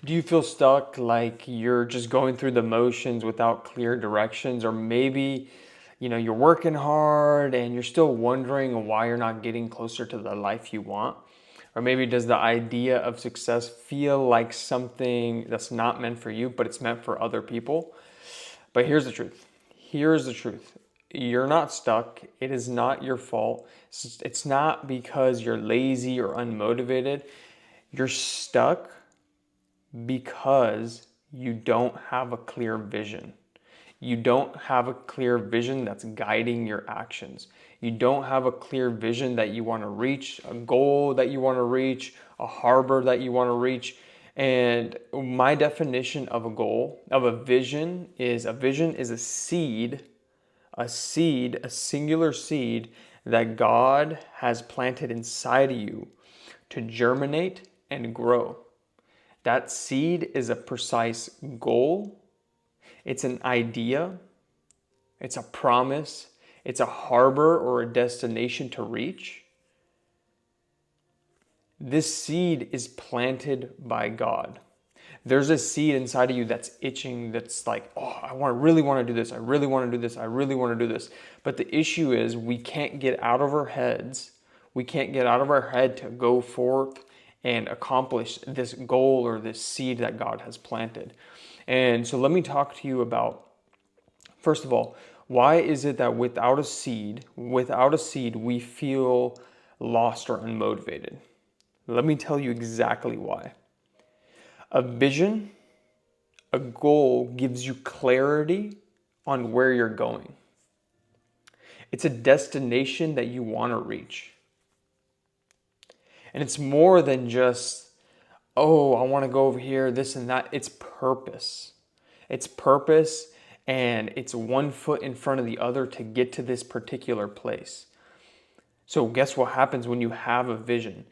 Do you feel stuck, like you're just going through the motions without clear directions? Or maybe, you're working hard and you're still wondering why you're not getting closer to the life you want? Or maybe does the idea of success feel like something that's not meant for you, but it's meant for other people? But here's the truth. Here's the truth. You're not stuck. It is not your fault. It's not because you're lazy or unmotivated. You're stuck because you don't have a clear vision. You don't have a clear vision that's guiding your actions. You don't have a clear vision that you want to reach, a goal that you want to reach, a harbor that you want to reach. And my definition of a goal, of a vision is a seed, a singular seed that God has planted inside of you to germinate and grow. That seed is a precise goal. It's an idea. It's a promise. It's a harbor or a destination to reach. This seed is planted by God. There's a seed inside of you that's itching, that's like, oh, really want to do this. I really want to do this. I really want to do this. But the issue is we can't get out of our heads. We can't get out of our head to go forth and accomplish this goal or this seed that God has planted. And so let me talk to you about, first of all, why is it that without a seed, we feel lost or unmotivated? Let me tell you exactly why. A vision, a goal gives you clarity on where you're going. It's a destination that you want to reach. And it's more than just, oh, I want to go over here, this and that. It's purpose. It's purpose, and it's one foot in front of the other to get to this particular place. So guess what happens when you have a vision?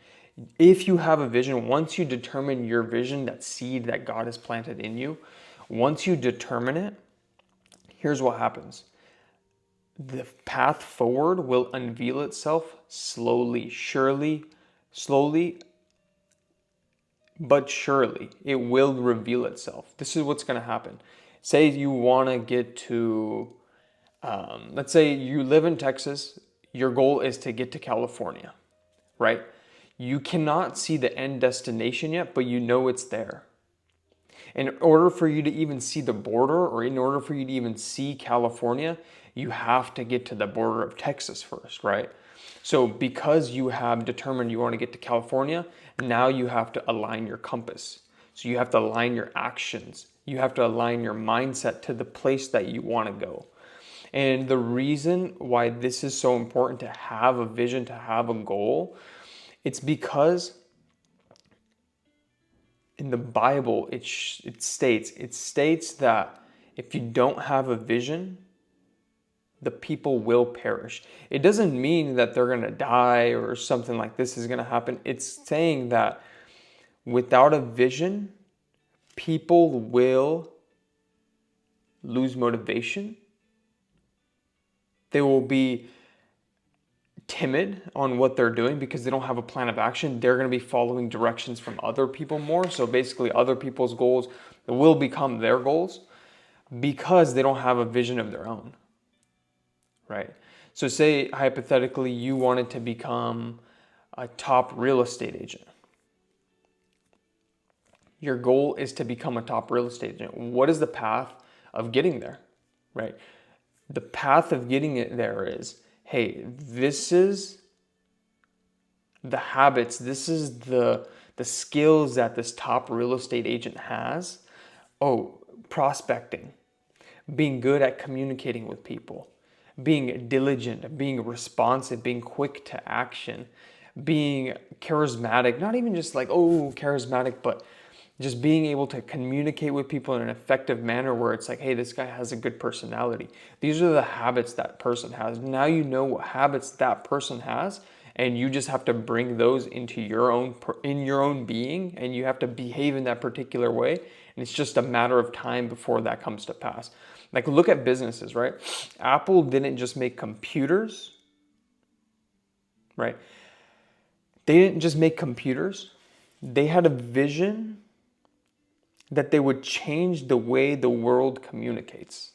If you have a vision, once you determine your vision, that seed that God has planted in you, once you determine it, here's what happens. The path forward will unveil itself slowly, but surely. It will reveal itself. This is what's going to happen. Say you want to get to, let's say you live in Texas, your goal is to get to California, right? You cannot see the end destination yet, but you know it's there. In order for you to even see the border, or in order for you to even see California, you have to get to the border of Texas first, right? So because you have determined you want to get to California, now you have to align your compass. So you have to align your actions. You have to align your mindset to the place that you want to go. And the reason why this is so important to have a vision, to have a goal, it's because in the Bible, it states that if you don't have a vision, the people will perish. It doesn't mean that they're going to die or something like this is going to happen. It's saying that without a vision, people will lose motivation. They will be timid on what they're doing because they don't have a plan of action. They're going to be following directions from other people more. So basically, other people's goals will become their goals because they don't have a vision of their own, right? So say hypothetically you wanted to become a top real estate agent. Your goal is to become a top real estate agent. What is the path of getting there, right? The path of getting it there is, hey, this is the habits, this is the skills that this top real estate agent has. Oh, prospecting, being good at communicating with people, being diligent, being responsive, being quick to action, being charismatic, not even just like, oh, charismatic, but just being able to communicate with people in an effective manner where it's like, hey, this guy has a good personality. These are the habits that person has. Now you know what habits that person has, and you just have to bring those into your own being, and you have to behave in that particular way. And it's just a matter of time before that comes to pass. Like, look at businesses, right? Apple didn't just make computers, right? They didn't just make computers. They had a vision that they would change the way the world communicates.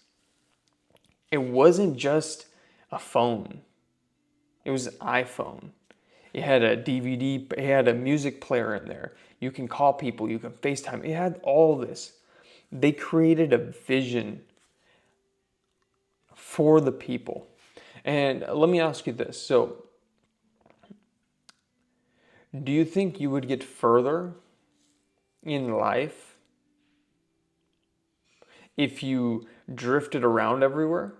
It wasn't just a phone. It was an iPhone. It had a DVD, it had a music player in there. You can call people, you can FaceTime. It had all this. They created a vision for the people. And let me ask you this. So, do you think you would get further in life if you drifted around everywhere?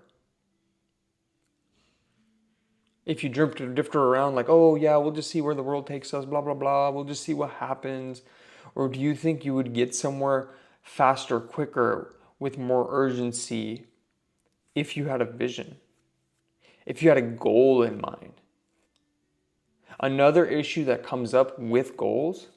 If you drifted around like, oh yeah, we'll just see where the world takes us, blah, blah, blah, we'll just see what happens. Or do you think you would get somewhere faster, quicker, with more urgency if you had a vision, if you had a goal in mind? Another issue that comes up with goals,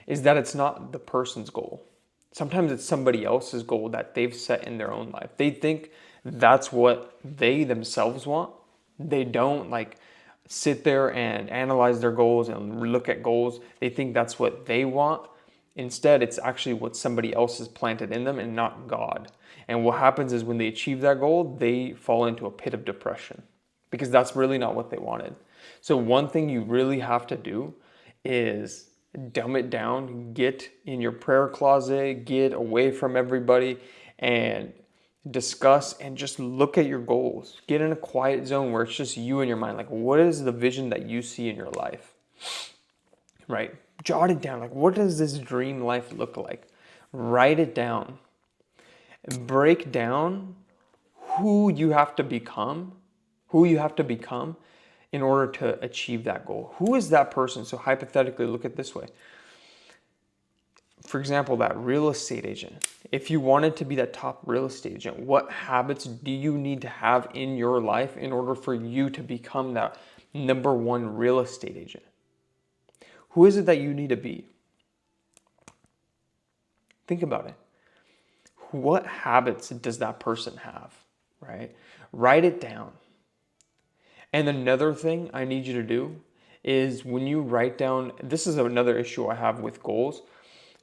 is that it's not the person's goal. Sometimes it's somebody else's goal that they've set in their own life. They think that's what they themselves want. They don't like sit there and analyze their goals and look at goals. They think that's what they want. Instead, it's actually what somebody else has planted in them and not God. And what happens is when they achieve that goal, they fall into a pit of depression because that's really not what they wanted. So one thing you really have to do is dumb it down, get in your prayer closet, get away from everybody and discuss and just look at your goals. Get in a quiet zone where it's just you and your mind. Like, what is the vision that you see in your life? Right? Jot it down. Like, what does this dream life look like? Write it down. Break down who you have to become in order to achieve that goal. Who is that person? So hypothetically, look at it this way. For example, that real estate agent. If you wanted to be that top real estate agent, what habits do you need to have in your life in order for you to become that number one real estate agent? Who is it that you need to be? Think about it. What habits does that person have, right? Write it down. And another thing I need you to do is when you write down, this is another issue I have with goals.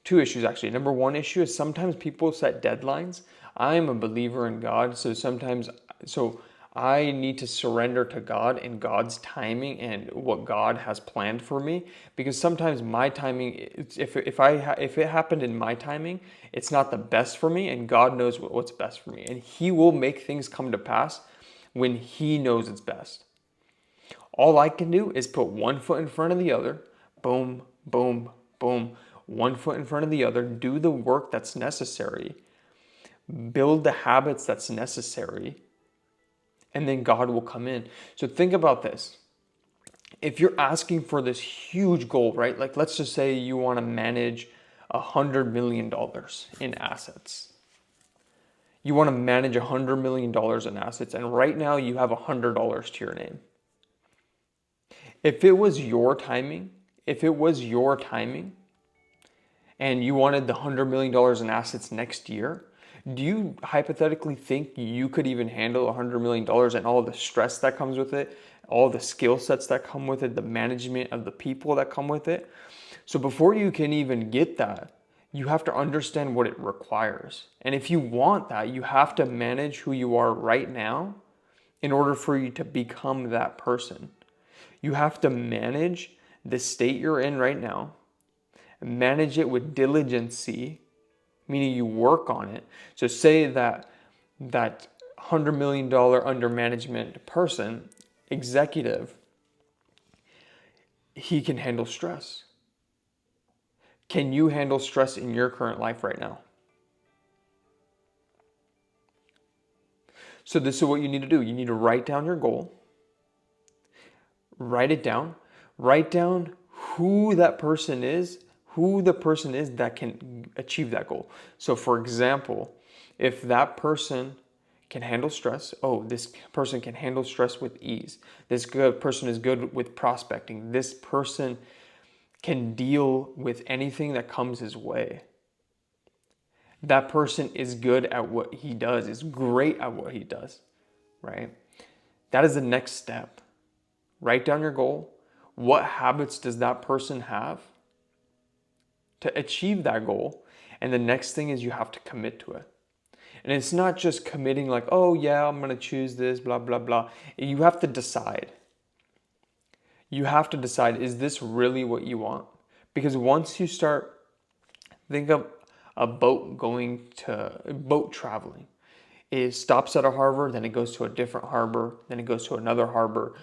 Two issues actually. Number one issue is sometimes people set deadlines. I am a believer in God, so I need to surrender to God and God's timing and what God has planned for me. Because sometimes my timing, if it happened in my timing, it's not the best for me, and God knows what's best for me, and He will make things come to pass when He knows it's best. All I can do is put one foot in front of the other, boom, boom, boom, one foot in front of the other, do the work that's necessary, build the habits that's necessary, and then God will come in. So think about this. If you're asking for this huge goal, right? Like let's just say you want to manage $100 million in assets. You want to manage $100 million in assets, and right now you have $100 to your name. If it was your timing, and you wanted the $100 million in assets next year, do you hypothetically think you could even handle $100 million and all the stress that comes with it, all the skill sets that come with it, the management of the people that come with it? So before you can even get that, you have to understand what it requires. And if you want that, you have to manage who you are right now in order for you to become that person. You have to manage the state you're in right now, manage it with diligency, meaning you work on it. So say that $100 million under management person, executive, he can handle stress. Can you handle stress in your current life right now? So this is what you need to do. You need to write down your goal. Write it down. Write down who the person is that can achieve that goal. So for example, if that person can handle stress, this person can handle stress with ease. This person is good with prospecting. This person can deal with anything that comes his way. That person is good at what he does, is great at what he does. right? That is the next step. Write down your goal. What habits does that person have to achieve that goal? And the next thing is you have to commit to it. And it's not just committing like, oh yeah, I'm going to choose this, blah, blah, blah. You have to decide. You have to decide, is this really what you want? Because once you start, think of a boat traveling. It stops at a harbor, then it goes to a different harbor, then it goes to another harbor.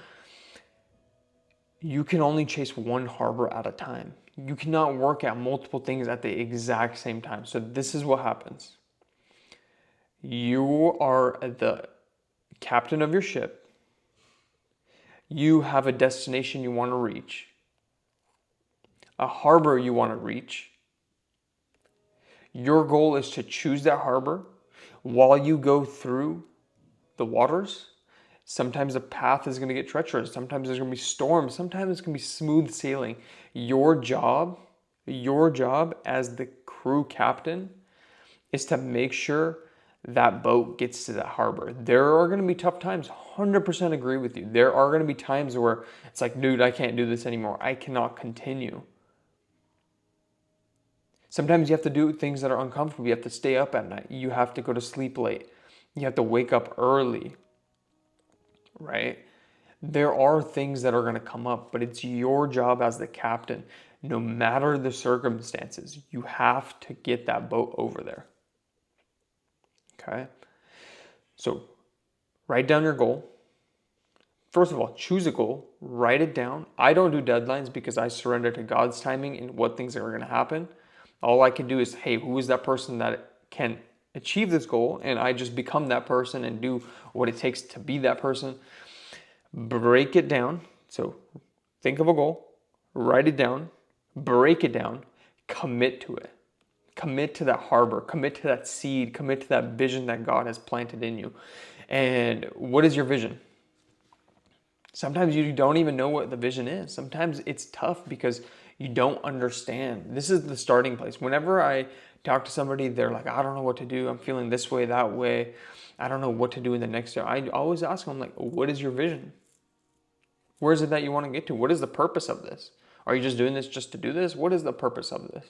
You can only chase one harbor at a time. You cannot work at multiple things at the exact same time. So this is what happens. You are the captain of your ship. You have a destination you want to reach, a harbor you want to reach. Your goal is to choose that harbor while you go through the waters. Sometimes the path is going to get treacherous. Sometimes there's going to be storms. Sometimes it's going to be smooth sailing. Your job as the crew captain is to make sure that boat gets to that harbor. There are going to be tough times. 100% agree with you. There are going to be times where it's like, dude, I can't do this anymore. I cannot continue. Sometimes you have to do things that are uncomfortable. You have to stay up at night. You have to go to sleep late. You have to wake up early, right? There are things that are going to come up, but it's your job as the captain. No matter the circumstances, you have to get that boat over there. Okay? So write down your goal. First of all, choose a goal, write it down. I don't do deadlines because I surrender to God's timing and what things are going to happen. All I can do is, hey, who is that person that can achieve this goal? And I just become that person and do what it takes to be that person. Break it down. So think of a goal, write it down, break it down, commit to it. Commit to that harbor, commit to that seed, commit to that vision that God has planted in you. And what is your vision? Sometimes you don't even know what the vision is. Sometimes it's tough because you don't understand. This is the starting place. Whenever I talk to somebody, they're like, I don't know what to do. I'm feeling this way, that way. I don't know what to do in the next year. I always ask them, like, what is your vision? Where is it that you want to get to? What is the purpose of this? Are you just doing this just to do this? What is the purpose of this?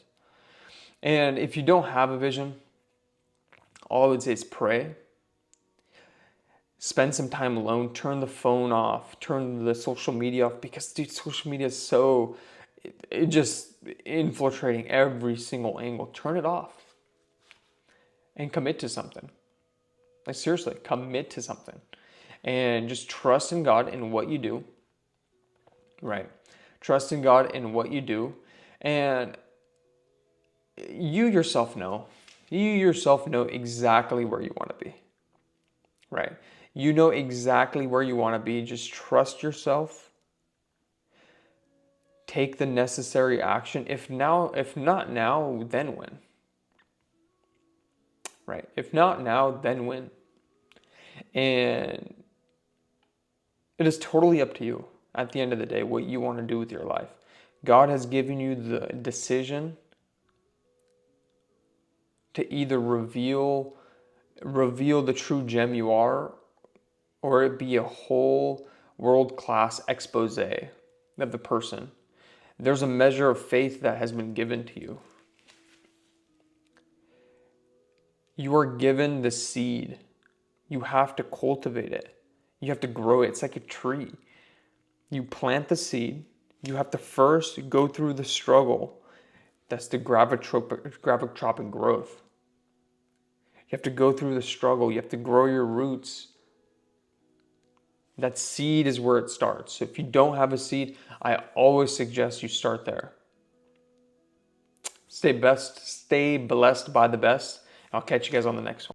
And if you don't have a vision, all I would say is pray. Spend some time alone. Turn the phone off. Turn the social media off because, dude, social media is so, it just infiltrating every single angle. Turn it off and commit to something. Like, seriously, commit to something. And just trust in God in what you do. Right? Trust in God in what you do. And you yourself know exactly where you want to be, right? You know exactly where you want to be. Just trust yourself. Take the necessary action. If not now, then when? Right? If not now, then when? And it is totally up to you at the end of the day what you want to do with your life. God has given you the decision to either reveal the true gem you are, or it be a whole world-class expose of the person. There's a measure of faith that has been given to you. You are given the seed. You have to cultivate it. You have to grow it. It's like a tree. You plant the seed. You have to first go through the struggle. That's the gravitropic growth. You have to go through the struggle. You have to grow your roots. That seed is where it starts. So if you don't have a seed, I always suggest you start there. Stay blessed by the best. I'll catch you guys on the next one.